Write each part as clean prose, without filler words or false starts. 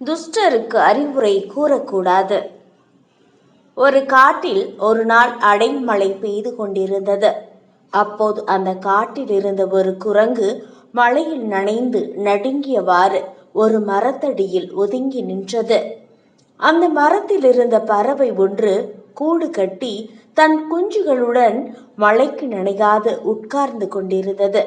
துஷ்டருக்கு அறிவுரை கூறக்கூடாது. ஒரு காட்டில் ஒரு நாள் அடைமழை பெய்து கொண்டிருந்தது. அப்போது அந்த காட்டில் இருந்த ஒரு குரங்கு மழையில் நனைந்து நடுங்கியவாறு ஒரு மரத்தடியில் ஒதுங்கி நின்றது. அந்த மரத்தில் இருந்த பறவை ஒன்று கூடு கட்டி தன் குஞ்சுகளுடன் மழைக்கு நனையாது உட்கார்ந்து கொண்டிருந்தது.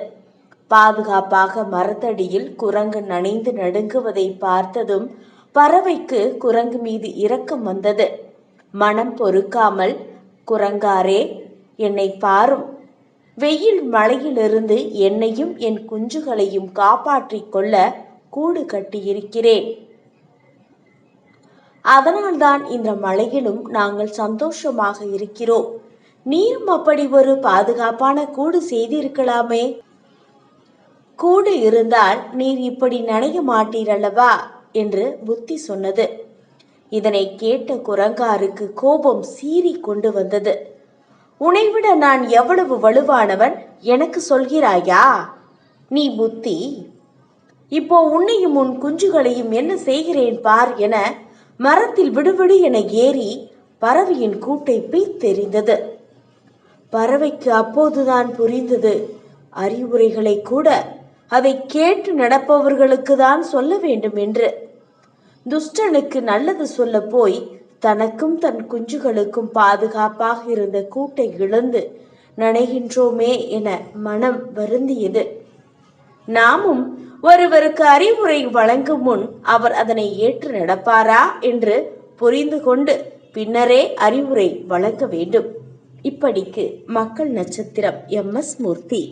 பாதுகாப்பாக மரத்தடியில் குரங்கு நனைந்து நடுங்குவதை பார்த்ததும் பறவைக்கு குரங்கு மீது இரக்கம் வந்தது. மனம் பொறுக்காமல், குரங்காரே, என்னை பாரும், வெயில் மழையிலிருந்து என்னையும் என் குஞ்சுகளையும் காப்பாற்றிக் கொள்ள கூடு கட்டியிருக்கிறேன். அதனால்தான் இந்த மழையிலும் நாங்கள் சந்தோஷமாக இருக்கிறோம். நீரும் அப்படி ஒரு பாதுகாப்பான கூடு செய்திருக்கலாமே. கூடு இருந்தால் நீர் இப்படி நனைய மாட்டீரல்லவா என்று புத்தி சொன்னது. இதனை கேட்ட குரங்காருக்கு கோபம் சீறி கொண்டு வந்தது. உன்னைவிட நான் எவ்வளவு வலுவானவன் எனக்கு சொல்கிறாயா? நீ புத்தி, இப்போ உன்னையும் உன் குஞ்சுகளையும் என்ன செய்கிறேன் பார் என மரத்தில் விடுவிடு என ஏறி பறவையின் கூட்டை பீத்தெறிந்தது. பறவைக்கு அப்போதுதான் புரிந்தது, அறிவுரைகளை கூட அதை கேட்டு நடப்பவர்களுக்கு தான் சொல்ல வேண்டும் என்று. துஷ்டனுக்கு நல்லது சொல்ல போய் தனக்கும் தன் குஞ்சுகளுக்கும் பாதுகாப்பாக இருந்த கூட்டை இழந்து நனைகின்றோமே என மனம் வருந்தியது. நாமும் ஒருவருக்கு அறிவுரை வழங்கும் முன் அவர் அதனை ஏற்று நடப்பாரா என்று புரிந்து கொண்டு பின்னரே அறிவுரை வழங்க வேண்டும். இப்படிக்கு மக்கள் நட்சத்திரம் MS மூர்த்தி.